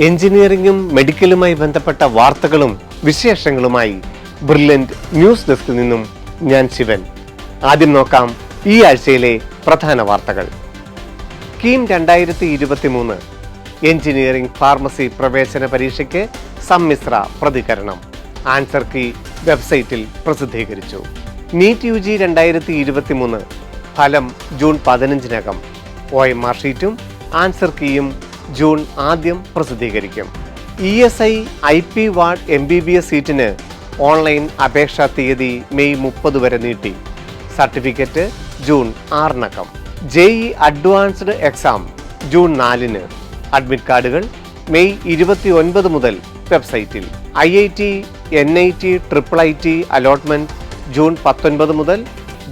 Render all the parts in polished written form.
എഞ്ചിനീയറിംഗും മെഡിക്കലുമായി ബന്ധപ്പെട്ട വാർത്തകളും വിശേഷങ്ങളുമായി ബ്രില്യന്റ് ന്യൂസ് ഡെസ്കിൽ നിന്നും ഞാൻ ശിവൻ. ആദ്യം നോക്കാം ഈ ആഴ്ചയിലെ പ്രധാന വാർത്തകൾ. കീം 2023 എഞ്ചിനീയറിംഗ് ഫാർമസി പ്രവേശന പരീക്ഷയ്ക്ക് സമ്മിശ്ര പ്രതികരണം ആൻസർ കീ വെബ്സൈറ്റിൽ പ്രസിദ്ധീകരിച്ചു. നീറ്റ് UG 2023 ഫലം ജൂൺ 15-നകം. OMR ഷീറ്റും ആൻസർ കീയും ജൂൺ ആദ്യം പ്രസിദ്ധീകരിക്കും. ESI IP വാർഡ് MBBS സീറ്റിന് ഓൺലൈൻ അപേക്ഷാ തീയതി മെയ് 30 വരെ നീട്ടി. സർട്ടിഫിക്കറ്റ് ജൂൺ 6-നകം. JEE അഡ്വാൻസ്ഡ് എക്സാം ജൂൺ 4-ന്. അഡ്മിറ്റ് കാർഡുകൾ മെയ് 29 മുതൽ വെബ്സൈറ്റിൽ. IIT NIT IIIT allotment June 19 മുതൽ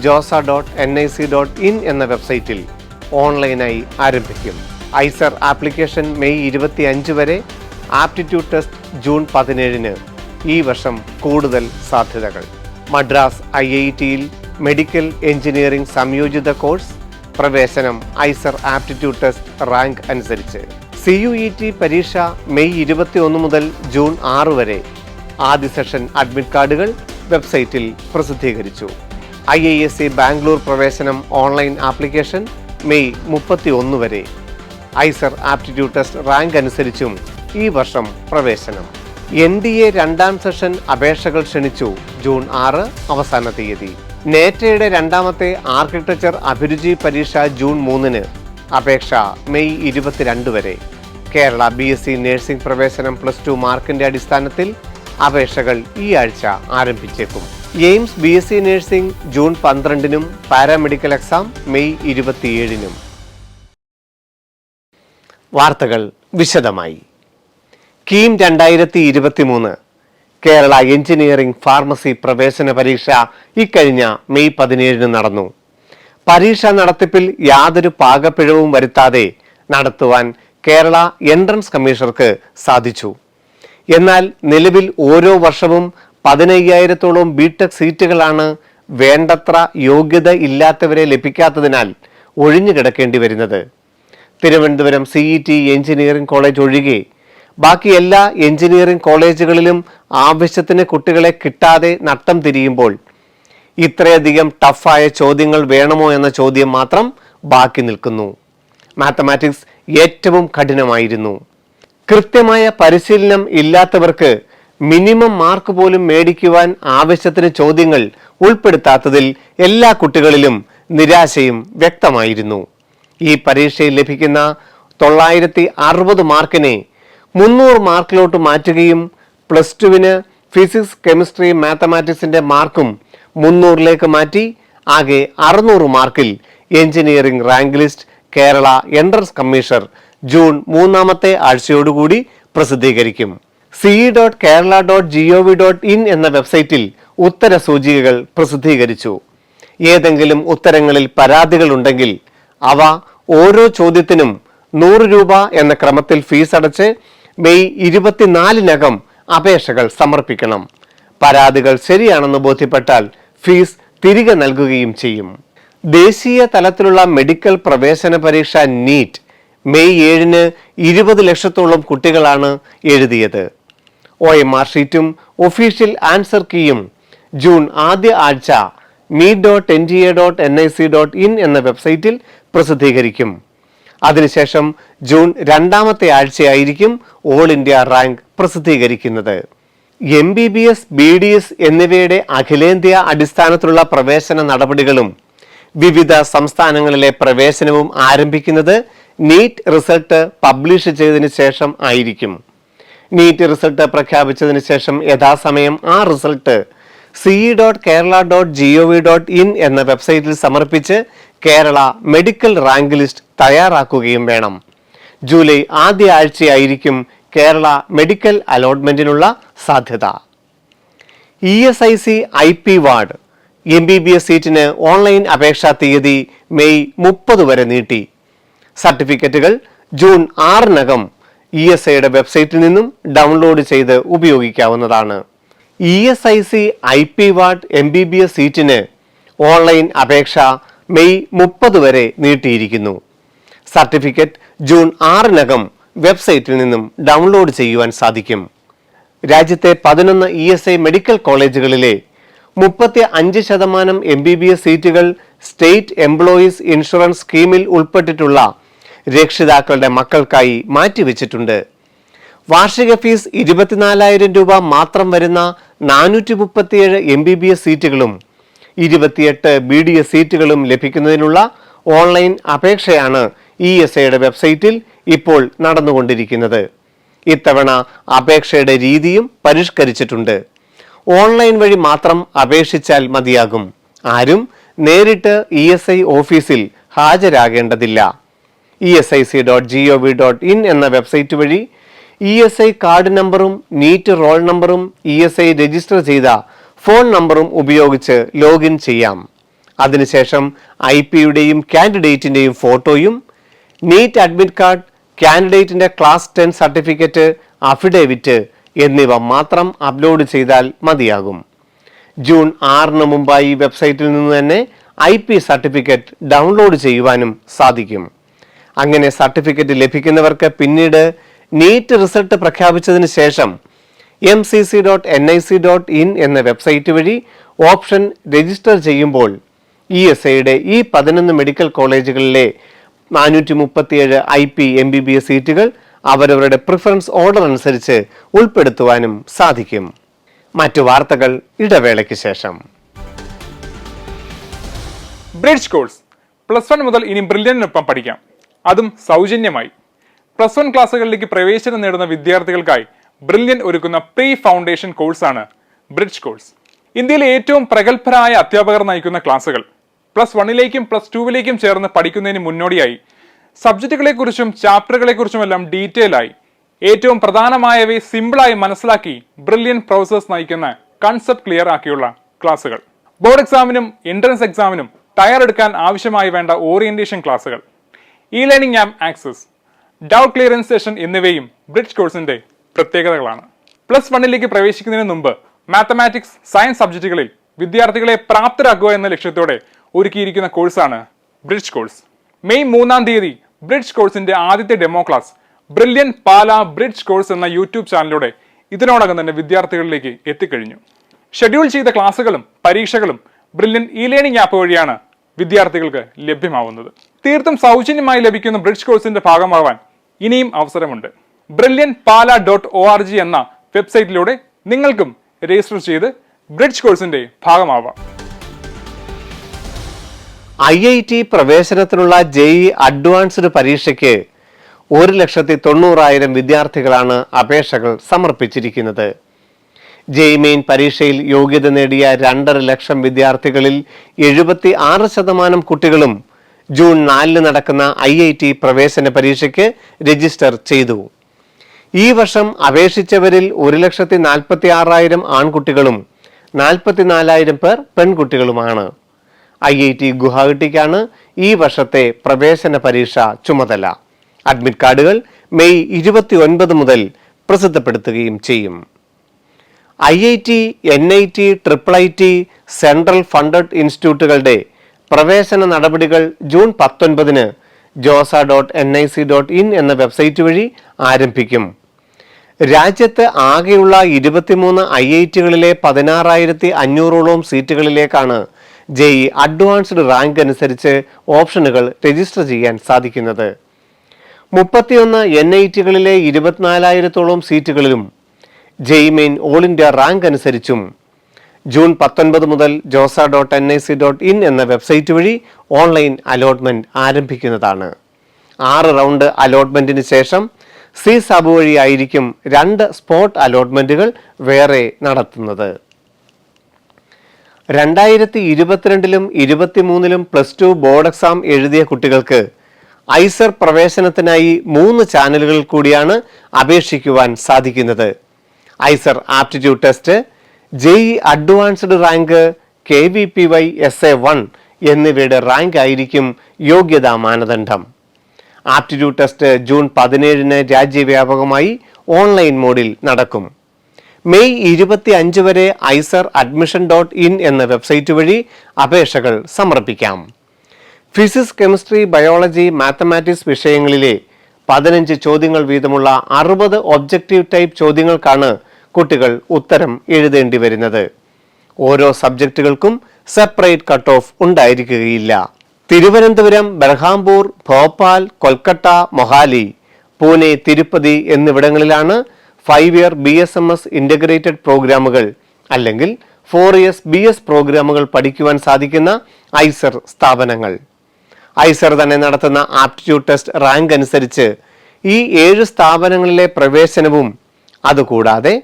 josa.nic.in എന്ന വെബ്സൈറ്റിൽ ഓൺലൈനായി ആരംഭിക്കും. ഐസർ ആപ്ലിക്കേഷൻ മെയ് 25 വരെ. ആപ്റ്റിറ്റ്യൂഡ് ടെസ്റ്റ് ജൂൺ 17-ന്. ഈ വർഷം കൂടുതൽ സാധ്യതകൾ. മദ്രാസ് IITയിൽ മെഡിക്കൽ എഞ്ചിനീയറിംഗ് സംയോജിത കോഴ്സ് പ്രവേശനം ഐസർ ആപ്റ്റിറ്റ്യൂഡ് ടെസ്റ്റ് റാങ്ക് അനുസരിച്ച്. CUET പരീക്ഷ മെയ് 21 മുതൽ ജൂൺ 6 വരെ. ആദ്യ സെഷൻ അഡ്മിറ്റ് കാർഡുകൾ വെബ്സൈറ്റിൽ പ്രസിദ്ധീകരിച്ചു. IISc ബാംഗ്ലൂർ പ്രവേശനം ഓൺലൈൻ ആപ്ലിക്കേഷൻ മെയ് 31 വരെ. ഐസർ ആപ്റ്റിറ്റ്യൂഡ് ടെസ്റ്റ് റാങ്ക് അനുസരിച്ചും ഈ വർഷം പ്രവേശനം. NDA രണ്ടാം സെഷൻ അപേക്ഷകൾ ക്ഷണിച്ചു. ജൂൺ 6 അവസാന തീയതി. നേറ്റയുടെ രണ്ടാമത്തെ ആർക്കിടെക്ചർ അഭിരുചി പരീക്ഷ ജൂൺ 3-ന്. അപേക്ഷ മെയ് 22 വരെ. കേരള BSc നഴ്സിംഗ് പ്രവേശനം +2 മാർക്കിന്റെ അടിസ്ഥാനത്തിൽ അപേക്ഷകൾ ഈ ആഴ്ച ആരംഭിച്ചേക്കും. എയിംസ് BSc നഴ്സിംഗ് ജൂൺ 12-നും പാരാമെഡിക്കൽ എക്സാം മെയ് 27-നും. വാർത്തകൾ വിശദമായി. കീം 2023 കേരള എഞ്ചിനീയറിംഗ് ഫാർമസി പ്രവേശന പരീക്ഷ ഇക്കഴിഞ്ഞ മെയ് 17-ന് നടന്നു. പരീക്ഷാ നടത്തിപ്പിൽ യാതൊരു പാകപ്പിഴവും വരുത്താതെ നടത്തുവാൻ കേരള എൻട്രൻസ് കമ്മീഷണർക്ക് സാധിച്ചു. എന്നാൽ നിലവിൽ ഓരോ വർഷവും 15,000-ഓളം ബിടെക് സീറ്റുകളാണ് വേണ്ടത്ര യോഗ്യത ഇല്ലാത്തവരെ ലഭിക്കാത്തതിനാൽ ഒഴിഞ്ഞുകിടക്കേണ്ടി വരുന്നത്. തിരുവനന്തപുരം CET എഞ്ചിനീയറിംഗ് കോളേജ് ഒഴികെ ബാക്കി എല്ലാ എഞ്ചിനീയറിംഗ് കോളേജുകളിലും ആവശ്യത്തിന് കുട്ടികളെ കിട്ടാതെ നട്ടം തിരിയുമ്പോൾ ഇത്രയധികം ടഫായ ചോദ്യങ്ങൾ വേണമോ എന്ന ചോദ്യം മാത്രം ബാക്കി നിൽക്കുന്നു. മാത്തമാറ്റിക്സ് ഏറ്റവും കഠിനമായിരുന്നു. കൃത്യമായ പരിശീലനം ഇല്ലാത്തവർക്ക് മിനിമം മാർക്ക് പോലും മേടിക്കുവാൻ ആവശ്യത്തിന് ചോദ്യങ്ങൾ ഉൾപ്പെടുത്താത്തതിൽ എല്ലാ കുട്ടികളിലും നിരാശയും വ്യക്തമായിരുന്നു. ഈ പരീക്ഷയിൽ ലഭിക്കുന്ന 960 മാർക്കിനെ 300 മാർക്കിലോട്ട് മാറ്റുകയും +2-ന് ഫിസിക്സ് കെമിസ്ട്രി മാത്തമാറ്റിക്സിന്റെ മാർക്കും 300-ലേക്ക് മാറ്റി ആകെ 600 മാർക്കിൽ engineering rank list Kerala entrance commissioner June 3-ാമത്തെ ആഴ്ചയോടുകൂടി പ്രസിദ്ധീകരിക്കും. ce.kerala.gov.in എന്ന വെബ്സൈറ്റിൽ ഉത്തര സൂചികകൾ പ്രസിദ്ധീകരിച്ചു. ഏതെങ്കിലും ഉത്തരങ്ങളിൽ പരാതികൾ ഉണ്ടെങ്കിൽ അവ ഓരോ ചോദ്യത്തിനും 100 രൂപ എന്ന ക്രമത്തിൽ ഫീസ് അടച്ച് മെയ് 24-നകം അപേക്ഷകൾ സമർപ്പിക്കണം. പരാതികൾ ശരിയാണെന്ന് ബോധ്യപ്പെട്ടാൽ ഫീസ് തിരികെ നൽകുകയും ചെയ്യും. ദേശീയ തലത്തിലുള്ള മെഡിക്കൽ പ്രവേശന പരീക്ഷ നീറ്റ് മെയ് 7-ന് 20 ലക്ഷത്തോളം കുട്ടികളാണ് എഴുതിയത്. OMR ഷീറ്റും ഒഫീഷ്യൽ ആൻസർ കീയും ജൂൺ ആദ്യ ആഴ്ച meet.nta.nic.in എന്ന വെബ്സൈറ്റിൽ പ്രസിദ്ധീകരിക്കും. അതിനുശേഷം ജൂൺ 2-ാമത്തെ ആഴ്ചയായിരിക്കും ഓൾ ഇന്ത്യ റാങ്ക് പ്രസിദ്ധീകരിക്കുന്നത്. MBBS BDS എന്നിവയുടെ അഖിലേന്ത്യാ അടിസ്ഥാനത്തിലുള്ള പ്രവേശന നടപടികളും വിവിധ സംസ്ഥാനങ്ങളിലെ പ്രവേശനവും ആരംഭിക്കുന്നത് നീറ്റ് റിസൾട്ട് പബ്ലിഷ് ചെയ്തതിനു ശേഷം ആയിരിക്കും. നീറ്റ് റിസൾട്ട് പ്രഖ്യാപിച്ചതിന് ശേഷം യഥാസമയം ആ റിസൾട്ട് ce.kerala.gov.in എന്ന വെബ്സൈറ്റിൽ സമർപ്പിച്ച് കേരള മെഡിക്കൽ റാങ്ക് ലിസ്റ്റ് തയ്യാറാക്കുകയും വേണം. ജൂലൈ ആദ്യ ആഴ്ചയായിരിക്കും കേരള മെഡിക്കൽ അലോട്ട്മെന്റിനുള്ള സാധ്യത. ESIC IP വാർഡ് MBBS സീറ്റിന് ഓൺലൈൻ അപേക്ഷാ തീയതി മെയ് 30 വരെ നീട്ടി. സർട്ടിഫിക്കറ്റുകൾ ജൂൺ 6-നകം ESIയുടെ വെബ്സൈറ്റിൽ നിന്നും ഡൗൺലോഡ് ചെയ്ത് ഉപയോഗിക്കാവുന്നതാണ്. ESIC IP വാർഡ് MBBS സീറ്റിന് ഓൺലൈൻ അപേക്ഷ മെയ് 30 വരെ നീട്ടിയിരിക്കുന്നു. സർട്ടിഫിക്കറ്റ് ജൂൺ 6-നകം വെബ്സൈറ്റിൽ നിന്നും ഡൗൺലോഡ് ചെയ്യുവാൻ സാധിക്കും. രാജ്യത്തെ 11 ESI മെഡിക്കൽ കോളേജുകളിലെ 35% MBBS സീറ്റുകൾ സ്റ്റേറ്റ് എംപ്ലോയീസ് ഇൻഷുറൻസ് സ്കീമിൽ ഉൾപ്പെട്ടിട്ടുള്ള രക്ഷിതാക്കളുടെ മക്കൾക്കായി മാറ്റിവെച്ചിട്ടുണ്ട്. വാർഷിക ഫീസ് 24,000 രൂപ മാത്രം വരുന്ന 437 MBBS സീറ്റുകളും 28 BDS സീറ്റുകളും ലഭിക്കുന്നതിനുള്ള ഓൺലൈൻ അപേക്ഷയാണ് ESIയുടെ വെബ്സൈറ്റിൽ ഇപ്പോൾ നടന്നുകൊണ്ടിരിക്കുന്നത്. ഇത്തവണ അപേക്ഷയുടെ രീതിയും പരിഷ്കരിച്ചിട്ടുണ്ട്. ഓൺലൈൻ വഴി മാത്രം അപേക്ഷിച്ചാൽ മതിയാകും. ആരും നേരിട്ട് ESI ഓഫീസിൽ ഹാജരാകേണ്ടതില്ല. esic.gov.in എന്ന വെബ്സൈറ്റ് വഴി ESI കാർഡ് നമ്പറും നീറ്റ് റോൾ നമ്പറും ESI രജിസ്റ്റർ ചെയ്ത ഫോൺ നമ്പറും ഉപയോഗിച്ച് ലോഗിൻ ചെയ്യാം. അതിനുശേഷം IPയുടെയും കാൻഡിഡേറ്റിന്റെയും ഫോട്ടോയും നീറ്റ് അഡ്മിറ്റ് കാർഡ്, കാൻഡിഡേറ്റിന്റെ ക്ലാസ് 10 സർട്ടിഫിക്കറ്റ്, അഫിഡേവിറ്റ് എന്നിവ മാത്രം അപ്ലോഡ് ചെയ്താൽ മതിയാകും. ജൂൺ 6 മുമ്പായി വെബ്സൈറ്റിൽ നിന്ന് തന്നെ IP സർട്ടിഫിക്കറ്റ് ഡൗൺലോഡ് ചെയ്യുവാനും സാധിക്കും. അങ്ങനെ സർട്ടിഫിക്കറ്റ് ലഭിക്കുന്നവർക്ക് പിന്നീട് നീറ്റ് റിസൾട്ട് പ്രഖ്യാപിച്ചതിന് ശേഷം mcc.nic.in എന്ന വെബ്സൈറ്റ് വഴി ഓപ്ഷൻ രജിസ്റ്റർ ചെയ്യുമ്പോൾ ESIയുടെ ഈ 11 മെഡിക്കൽ കോളേജുകളിലെ 437 IP MBBS സീറ്റുകൾ അവരവരുടെ പ്രിഫറൻസ് ഓർഡർ അനുസരിച്ച് ഉൾപ്പെടുത്തുവാനും സാധിക്കും. മറ്റു വാർത്തകൾ ഇടവേളയ്ക്ക് ശേഷം. ബ്രിഡ്ജ് കോഴ്സ് +1 മുതൽ ഇനി ബ്രില്യന്റിനൊപ്പം പഠിക്കാം, അതും സൗജന്യമായി. +1 ക്ലാസ്സുകളിലേക്ക് പ്രവേശനം നേടുന്ന വിദ്യാർത്ഥികൾക്കായി ബ്രില്യൻ ഒരുക്കുന്ന പ്രീ ഫൗണ്ടേഷൻ കോഴ്സാണ് ബ്രിഡ്ജ് കോഴ്സ്. ഇന്ത്യയിലെ ഏറ്റവും പ്രഗത്ഭരായ അധ്യാപകർ നയിക്കുന്ന ക്ലാസ്സുകൾ +1ലേക്കും +2ലേക്കും ചേർന്ന് പഠിക്കുന്നതിന് മുന്നോടിയായി സബ്ജക്റ്റുകളെക്കുറിച്ചും ചാപ്റ്ററുകളെക്കുറിച്ചുമെല്ലാം ഡീറ്റെയിൽ ആയി ഏറ്റവും പ്രധാനമായവയെ സിമ്പിളായി മനസ്സിലാക്കി ബ്രില്യൻ പ്രൊഫസേഴ്സ് നയിക്കുന്ന കൺസെപ്റ്റ് ക്ലിയർ ആക്കിയുള്ള ക്ലാസ്സുകൾ. ബോർഡ് എക്സാമിനും എൻട്രൻസ് എക്സാമിനും തയ്യാറെടുക്കാൻ ആവശ്യമായി വേണ്ട ഓറിയന്റേഷൻ ക്ലാസ്സുകൾ, learning app access, doubt clearance session എന്നിവയും ബ്രിഡ്ജ് കോഴ്സിന്റെ പ്രത്യേകതകളാണ്. +1ലേക്ക് പ്രവേശിക്കുന്നതിന് മുമ്പ് മാത്തമാറ്റിക്സ്, സയൻസ് സബ്ജക്റ്റുകളിൽ വിദ്യാർത്ഥികളെ പ്രാപ്തരാക്കുക എന്ന ലക്ഷ്യത്തോടെ ഒരുക്കിയിരിക്കുന്ന കോഴ്സാണ് ബ്രിഡ്ജ് കോഴ്സ്. മെയ് 3 ബ്രിഡ്ജ് കോഴ്സിന്റെ ആദ്യത്തെ ഡെമോ ക്ലാസ് ബ്രില്യൻ പാല ബ്രിഡ്ജ് കോഴ്സ് എന്ന യൂട്യൂബ് ചാനലിലൂടെ ഇതിനോടകം തന്നെ വിദ്യാർത്ഥികളിലേക്ക് എത്തിക്കഴിഞ്ഞു. ഷെഡ്യൂൾ ചെയ്ത ക്ലാസ്സുകളും പരീക്ഷകളും ബ്രില്യൻ ലേണിംഗ് ആപ്പ് വഴിയാണ് വിദ്യാർത്ഥികൾക്ക് ലഭ്യമാവുന്നത്. തീർത്തും സൗജന്യമായി ലഭിക്കുന്ന ബ്രിഡ്ജ് കോഴ്സിന്റെ ഭാഗമാവാൻ ഇനിയും അവസരമുണ്ട്. brilliantpala.org എന്ന വെബ്സൈറ്റിലൂടെ നിങ്ങൾക്കും രജിസ്റ്റർ ചെയ്ത് ബ്രിഡ്ജ് കോഴ്സിന്റെ ഭാഗമാവാം. IIT പ്രവേശനത്തിനുള്ള JEE അഡ്വാൻസ്ഡ് പരീക്ഷയ്ക്ക് 1,90,000 വിദ്യാർത്ഥികളാണ് അപേക്ഷകൾ സമർപ്പിച്ചിരിക്കുന്നത്. JEE മെയിൻ പരീക്ഷയിൽ യോഗ്യത നേടിയ 2.5 ലക്ഷം വിദ്യാർത്ഥികളിൽ 76% കുട്ടികളും ജൂൺ 4 നടക്കുന്ന IIT പ്രവേശന പരീക്ഷയ്ക്ക് രജിസ്റ്റർ ചെയ്തു. ഈ വർഷം അപേക്ഷിച്ചവരിൽ 1,46,000 ആൺകുട്ടികളും 44,000 പേർ പെൺകുട്ടികളുമാണ്. IIT ഗുവാഹട്ടിക്കാണ് ഈ വർഷത്തെ പ്രവേശന പരീക്ഷ ചുമതല. അഡ്മിറ്റ് കാർഡുകൾ മെയ് 29 മുതൽ പ്രസിദ്ധപ്പെടുത്തുകയും ചെയ്യും. IIT, NIT, IIIT central funded ഇൻസ്റ്റിറ്റ്യൂട്ടുകളുടെ പ്രവേശന നടപടികൾ ജൂൺ 19 josa.nic.in എന്ന വെബ്സൈറ്റ് വഴി ആരംഭിക്കും. രാജ്യത്ത് ആകെയുള്ള 23 IITകളിലെ 16,500ഓളം സീറ്റുകളിലേക്കാണ് JEE അഡ്വാൻസ്ഡ് റാങ്ക് അനുസരിച്ച് ഓപ്ഷനുകൾ രജിസ്റ്റർ ചെയ്യാൻ സാധിക്കുന്നത്. 31 NITകളിലെ 24,000ഓളം സീറ്റുകളിലും JEE main all India rank അനുസരിച്ചും ജൂൺ 19 മുതൽ josa.nic.in എന്ന വെബ്സൈറ്റ് വഴി ഓൺലൈൻ അലോട്ട്മെന്റ് ആരംഭിക്കുന്നതാണ്. 6 റൗണ്ട് അലോട്ട്മെന്റിന് ശേഷം സബ് വഴിയായിരിക്കും 2 സ്പോട്ട് അലോട്ട്മെന്റുകൾ വേറെ നടത്തുന്നത്. 2022ലും 23ലും +2 ബോർഡ് എക്സാം എഴുതിയ കുട്ടികൾക്ക് ഐസർ പ്രവേശനത്തിനായി 3 ചാനലുകളിൽ കൂടിയാണ് അപേക്ഷിക്കുവാൻ സാധിക്കുന്നത്. IISER aptitude test, JEE advanced rank, KVPY SA1 എന്നിവയുടെ റാങ്ക് ആയിരിക്കും യോഗ്യതാ മാനദണ്ഡം. ആപ്റ്റിറ്റ്യൂഡ് ടെസ്റ്റ് ജൂൺ 17 രാജ്യവ്യാപകമായി ഓൺലൈൻ മോഡിൽ നടക്കും. മെയ് 25 വരെ iser.admission.in എന്ന വെബ്സൈറ്റ് വഴി അപേക്ഷകൾ സമർപ്പിക്കാം. ഫിസിക്സ്, കെമിസ്ട്രി, ബയോളജി, മാത്തമാറ്റിക്സ് വിഷയങ്ങളിലെ 15 ചോദ്യങ്ങൾ വീതമുള്ള 60 ഒബ്ജക്റ്റീവ് ടൈപ്പ് ചോദ്യങ്ങൾക്കാണ് കുട്ടികൾ ഉത്തരം എഴുതേണ്ടി വരുന്നത്. ഓരോ സബ്ജക്റ്റുകൾക്കും സെപ്പറേറ്റ് കട്ട് ഓഫ് ഉണ്ടായിരിക്കുകയില്ല. തിരുവനന്തപുരം, ബർഹാംപൂർ, ഭോപ്പാൽ, കൊൽക്കത്ത, മൊഹാലി, പൂനെ, തിരുപ്പതി എന്നിവിടങ്ങളിലാണ് 5 ഇയർ BSMS ഇന്റഗ്രേറ്റഡ് പ്രോഗ്രാമുകൾ അല്ലെങ്കിൽ 4 years BS പ്രോഗ്രാമുകൾ പഠിക്കുവാൻ സാധിക്കുന്ന ഐസർ സ്ഥാപനങ്ങൾ. ഐസർ തന്നെ നടത്തുന്ന ആപ്റ്റിറ്റ്യൂഡ് ടെസ്റ്റ് റാങ്ക് അനുസരിച്ച് ഈ 7 സ്ഥാപനങ്ങളിലെ പ്രവേശനവും, അതുകൂടാതെ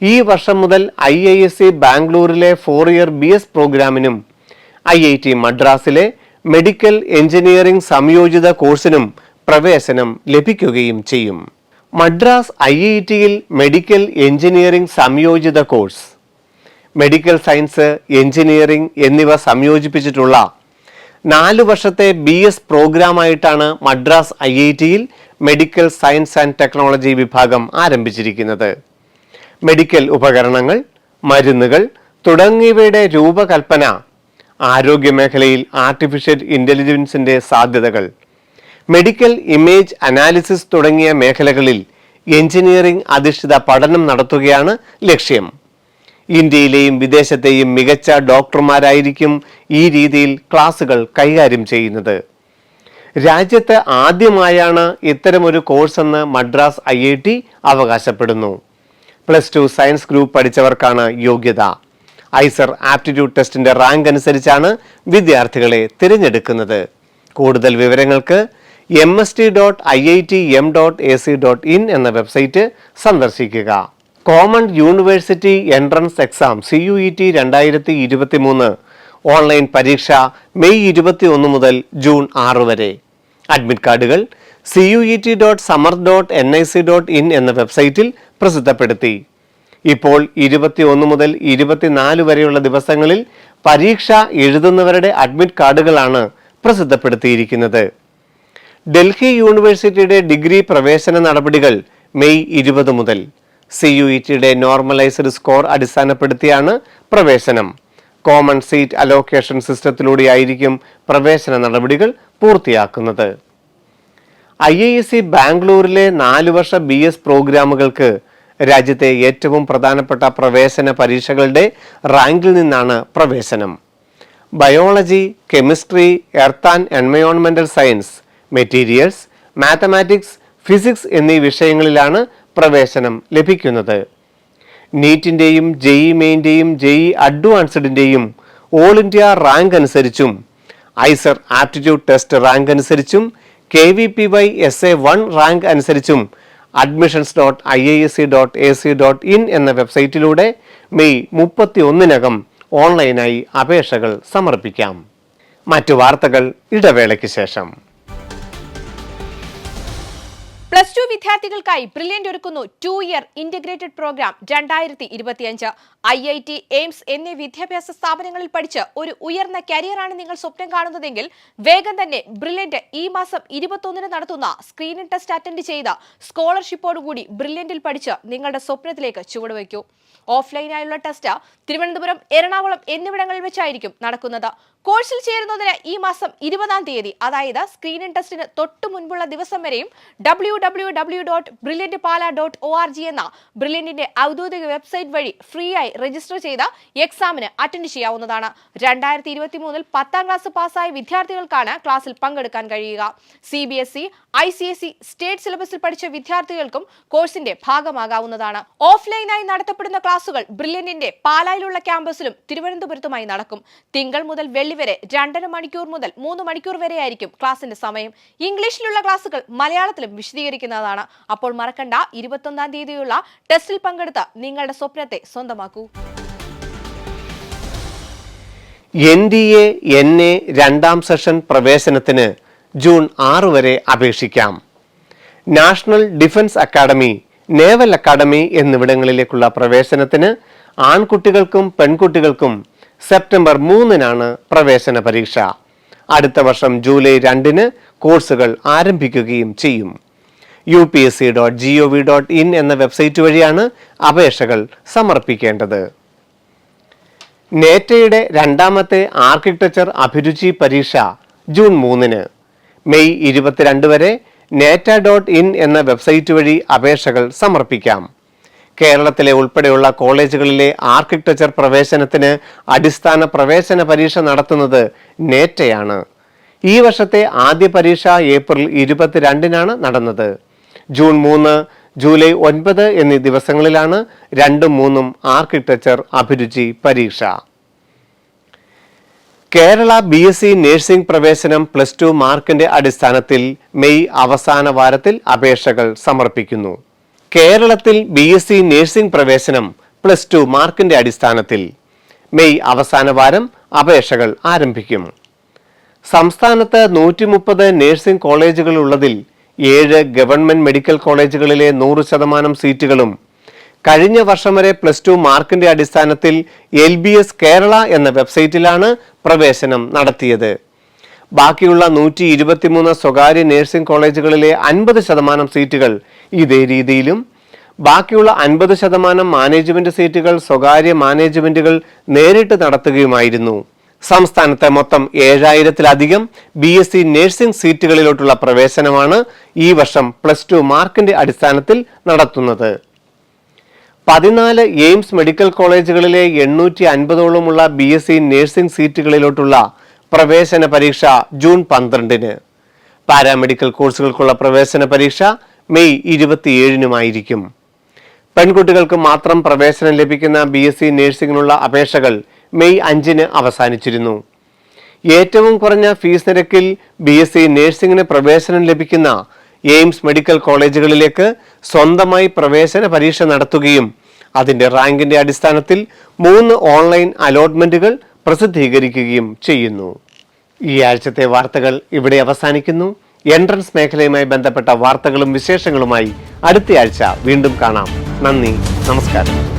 ഈ വർഷം മുതൽ IISc ബാംഗ്ലൂരിലെ 4 ഇയർ BS പ്രോഗ്രാമിനും IIT മദ്രാസിലെ മെഡിക്കൽ എഞ്ചിനീയറിംഗ് സംയോജിത കോഴ്സിനും പ്രവേശനം ലഭിക്കുകയും ചെയ്യും. മദ്രാസ് IITയിൽ മെഡിക്കൽ എഞ്ചിനീയറിംഗ് സംയോജിത കോഴ്സ്, മെഡിക്കൽ സയൻസ്, എഞ്ചിനീയറിംഗ് എന്നിവ സംയോജിപ്പിച്ചിട്ടുള്ള 4 വർഷത്തെ BS പ്രോഗ്രാമായിട്ടാണ് മദ്രാസ് IITയിൽ മെഡിക്കൽ സയൻസ് ആൻഡ് ടെക്നോളജി വിഭാഗം ആരംഭിച്ചിരിക്കുന്നത്. മെഡിക്കൽ ഉപകരണങ്ങൾ, മരുന്നുകൾ തുടങ്ങിയവയുടെ രൂപകൽപ്പന, ആരോഗ്യമേഖലയിൽ ആർട്ടിഫിഷ്യൽ ഇന്റലിജൻസിന്റെ സാധ്യതകൾ, മെഡിക്കൽ ഇമേജ് അനാലിസിസ് തുടങ്ങിയ മേഖലകളിൽ എഞ്ചിനീയറിംഗ് അധിഷ്ഠിത പഠനം നടത്തുകയാണ് ലക്ഷ്യം. ഇന്ത്യയിലെയും വിദേശത്തെയും മികച്ച ഡോക്ടർമാരായിരിക്കും ഈ രീതിയിൽ ക്ലാസുകൾ കൈകാര്യം ചെയ്യുന്നത്. രാജ്യത്ത് ആദ്യമായാണ് ഇത്തരമൊരു കോഴ്സെന്ന് മദ്രാസ് IIT അവകാശപ്പെടുന്നു. +2 സയൻസ് ഗ്രൂപ്പ് പഠിച്ചവർക്കാണ് യോഗ്യത. ഐസർ ആപ്റ്റിറ്റ്യൂഡ് ടെസ്റ്റിന്റെ റാങ്ക് അനുസരിച്ചാണ് വിദ്യാർത്ഥികളെ തിരഞ്ഞെടുക്കുന്നത്. കൂടുതൽ വിവരങ്ങൾക്ക് mst.iitm.ac.in എന്ന വെബ്സൈറ്റ് സന്ദർശിക്കുക. Common university entrance exam CUET 2023 online പരീക്ഷ മെയ് 21 മുതൽ ജൂൺ 6 വരെ. അഡ്മിറ്റ് കാർഡുകൾ CUET.samarth.nic.in എന്ന വെബ്സൈറ്റിൽ പ്രസിദ്ധപ്പെടുത്തി. ഇപ്പോൾ 21 മുതൽ 24 വരെയുള്ള ദിവസങ്ങളിൽ പരീക്ഷ എഴുതുന്നവരുടെ അഡ്മിറ്റ് കാർഡുകളാണ് പ്രസിദ്ധപ്പെടുത്തിയിരിക്കുന്നത്. ഡൽഹി യൂണിവേഴ്സിറ്റിയുടെ ഡിഗ്രി പ്രവേശന നടപടികൾ മെയ് 20 മുതൽ. CUETയുടെ നോർമലൈസ്ഡ് സ്കോർ അടിസ്ഥാനപ്പെടുത്തിയാണ് പ്രവേശനം. കോമൺ സീറ്റ് അലോക്കേഷൻ സിസ്റ്റത്തിലൂടെയായിരിക്കും പ്രവേശന നടപടികൾ പൂർത്തിയാക്കുന്നത്. IISc ബാംഗ്ലൂരിലെ 4 വർഷ BS പ്രോഗ്രാമുകൾക്ക് രാജ്യത്തെ ഏറ്റവും പ്രധാനപ്പെട്ട പ്രവേശന പരീക്ഷകളുടെ റാങ്കിൽ നിന്നാണ് പ്രവേശനം. ബയോളജി, കെമിസ്ട്രി, എർത്ത് ആൻഡ് എൻവയോൺമെന്റൽ സയൻസ്, മെറ്റീരിയൽസ്, മാത്തമാറ്റിക്സ്, ഫിസിക്സ് എന്നീ വിഷയങ്ങളിലാണ് പ്രവേശനം ലഭിക്കുന്നത്. നീറ്റിന്റെയും JEE മെയിന്റെയും JEE അഡ്വാൻസ്ഡിന്റെയും ഓൾ ഇന്ത്യ റാങ്ക് അനുസരിച്ചും ഐസർ ആപ്റ്റിറ്റ്യൂഡ് ടെസ്റ്റ് റാങ്ക് അനുസരിച്ചും KVPY SA1 റാങ്ക് അനുസരിച്ചും admissions.iisc.ac.in എന്ന വെബ്സൈറ്റിലൂടെ മെയ് 31 ഓൺലൈനായി അപേക്ഷകൾ സമർപ്പിക്കാം. മറ്റു വാർത്തകൾ ഇടവേളയ്ക്ക് ശേഷം. +2 വിദ്യാർത്ഥികൾക്കായി ബ്രില്യന്റ് ഒരുക്കുന്നു 2 year integrated programme 2025. IIT, AIIMS എന്നീ വിദ്യാഭ്യാസ സ്ഥാപനങ്ങളിൽ പഠിച്ച് ഒരു ഉയർന്ന കരിയറാണ് നിങ്ങൾ സ്വപ്നം കാണുന്നതെങ്കിൽ വേഗം തന്നെ ബ്രില്യന്റ് ഈ മാസം 21 നടത്തുന്ന സ്ക്രീനിംഗ് ടെസ്റ്റ് അറ്റൻഡ് ചെയ്ത സ്കോളർഷിപ്പോടുകൂടി ബ്രില്യന്റിൽ പഠിച്ച് നിങ്ങളുടെ സ്വപ്നത്തിലേക്ക് ചുവടുവയ്ക്കൂ. ഓഫ്ലൈനായുള്ള ടെസ്റ്റ് തിരുവനന്തപുരം, എറണാകുളം എന്നിവിടങ്ങളിൽ വെച്ചായിരിക്കും നടക്കുന്നത്. കോഴ്സിൽ ചേരുന്നതിന് ഈ മാസം 20-ാം തീയതി, അതായത് സ്ക്രീനിംഗ് ടെസ്റ്റിന് തൊട്ടു മുൻപുള്ള ദിവസം വരെയും www.brilliantpala.org എന്ന ബ്രില്യന്റിന്റെ ഔദ്യോഗിക വെബ്സൈറ്റ് വഴി ഫ്രീ ആയി രജിസ്റ്റർ ചെയ്ത എക്സാമിന് അറ്റൻഡ് ചെയ്യാവുന്നതാണ്. 2023 10ാം ക്ലാസ് പാസ്സായ വിദ്യാർത്ഥികൾക്കാണ് ക്ലാസ്സിൽ പങ്കെടുക്കാൻ കഴിയുക. CBSE, ICSE സ്റ്റേറ്റ് സിലബസിൽ പഠിച്ച വിദ്യാർത്ഥികൾക്കും കോഴ്സിന്റെ ഭാഗമാകാവുന്നതാണ്. ഓഫ്ലൈനായി നടത്തപ്പെടുന്ന ക്ലാസുകൾ ബ്രില്യന്റിന്റെ പാലായിലുള്ള ക്യാമ്പസിലും തിരുവനന്തപുരത്തുമായി നടക്കും. തിങ്കൾ മുതൽ വെള്ളി വരെ 2.5 മണിക്കൂർ മുതൽ 3 മണിക്കൂർ വരെയായിരിക്കും ക്ലാസിന്റെ സമയം. ഇംഗ്ലീഷിലുള്ള ക്ലാസുകൾ മലയാളത്തിലും വിശദീകരിക്കുന്നതാണ്. അപ്പോൾ മറക്കണ്ട, 21-ാം തീയതിയുള്ള ടെസ്റ്റിൽ പങ്കെടുത്ത് നിങ്ങളുടെ സ്വപ്നത്തെ സ്വന്തമാക്കൂ. NDA NA 2ാം സെഷൻ പ്രവേശനത്തിന് ജൂൺ 6 വരെ അപേക്ഷിക്കാം. National defence academy, naval academy എന്നിവിടങ്ങളിലേക്കുള്ള പ്രവേശനത്തിന് ആൺകുട്ടികൾക്കും പെൺകുട്ടികൾക്കും സെപ്റ്റംബർ 3 പ്രവേശന പരീക്ഷ. അടുത്ത വർഷം ജൂലൈ 2 കോഴ്സുകൾ ആരംഭിക്കുകയും ചെയ്യും. upsc.gov.in എന്ന വെബ്സൈറ്റ് വഴിയാണ് അപേക്ഷകൾ സമർപ്പിക്കേണ്ടത്. നേറ്റയുടെ 2ാമത്തെ ആർക്കിടെക്ചർ അഭിരുചി പരീക്ഷ ജൂൺ 3. മെയ് 22 വരെ neta.in എന്ന വെബ്സൈറ്റ് വഴി അപേക്ഷകൾ സമർപ്പിക്കാം. കേരളത്തിലെ ഉൾപ്പെടെയുള്ള കോളേജുകളിലെ ആർക്കിടെക്ചർ പ്രവേശനത്തിന് അടിസ്ഥാന പ്രവേശന പരീക്ഷ നടത്തുന്നത് നേറ്റയാണ്. ഈ വർഷത്തെ ആദ്യ പരീക്ഷ ഏപ്രിൽ 22-നാണ് നടന്നത്. ജൂൺ 3, ജൂലൈ 9 എന്നീ ദിവസങ്ങളിലാണ് 2ഉം 3ഉം ആർക്കിടെക്ചർ അഭിരുചി പരീക്ഷ. കേരള BSc നഴ്സിംഗ് പ്രവേശനം +2 മാർക്കിന്റെ അടിസ്ഥാനത്തിൽ മെയ് അവസാന വാരത്തിൽ അപേക്ഷകൾ സമർപ്പിക്കുന്നു. കേരളത്തിൽ BSc നഴ്സിംഗ് പ്രവേശനം +2 മാർക്കിന്റെ അടിസ്ഥാനത്തിൽ മെയ് അവസാന വാരം അപേക്ഷകൾ ആരംഭിക്കും. സംസ്ഥാനത്ത് 130 നഴ്സിംഗ് കോളേജുകൾ ഉള്ളതിൽ 7 ഗവൺമെന്റ് മെഡിക്കൽ കോളേജുകളിലെ 100% സീറ്റുകളും കഴിഞ്ഞ വർഷം വരെ +2 മാർക്കിന്റെ അടിസ്ഥാനത്തിൽ LBS കേരള എന്ന വെബ്സൈറ്റിലാണ് പ്രവേശനം നടത്തിയത്. ബാക്കിയുള്ള 123 സ്വകാര്യ നഴ്സിംഗ് കോളേജുകളിലെ 50% സീറ്റുകൾ ഇതേ രീതിയിലും ബാക്കിയുള്ള 50% മാനേജ്മെന്റ് സീറ്റുകൾ സ്വകാര്യ മാനേജ്മെന്റുകൾ നേരിട്ട് നടത്തുകയുമായിരുന്നു. സംസ്ഥാനത്തെ മൊത്തം 7000-ലധികം BSc നഴ്സിംഗ് സീറ്റുകളിലോട്ടുള്ള പ്രവേശനമാണ് ഈ വർഷം +2 മാർക്കിന്റെ അടിസ്ഥാനത്തിൽ നടത്തുന്നത്. 14 എയിംസ് മെഡിക്കൽ കോളേജുകളിലെ 850ഓളമുള്ള BSc നഴ്സിംഗ് സീറ്റുകളിലോട്ടുള്ള പ്രവേശന പരീക്ഷ ജൂൺ 12-ന്. പാരാമെഡിക്കൽ കോഴ്സുകൾക്കുള്ള പ്രവേശന പരീക്ഷ മെയ് 27-നുമായിരിക്കും. പെൺകുട്ടികൾക്ക് മാത്രം പ്രവേശനം ലഭിക്കുന്ന BSc നഴ്സിംഗിനുള്ള അപേക്ഷകൾ മെയ് 5-ന് അവസാനിച്ചിരുന്നു. ഏറ്റവും കുറഞ്ഞ ഫീസ് നിരക്കിൽ BSc നഴ്സിംഗിന് പ്രവേശനം ലഭിക്കുന്ന എയിംസ് മെഡിക്കൽ കോളേജുകളിലേക്ക് സ്വന്തമായി പ്രവേശന പരീക്ഷ നടത്തുകയും അതിന്റെ റാങ്കിന്റെ അടിസ്ഥാനത്തിൽ 3 ഓൺലൈൻ അലോട്ട്മെന്റുകൾ പ്രസിദ്ധീകരിക്കുകയും ചെയ്യുന്നു. ഈ ആഴ്ചത്തെ വാർത്തകൾ ഇവിടെ അവസാനിക്കുന്നു. എൻട്രൻസ് മേഖലയുമായി ബന്ധപ്പെട്ട വാർത്തകളും വിശേഷങ്ങളുമായി അടുത്തയാഴ്ച വീണ്ടും കാണാം. നന്ദി, നമസ്കാരം.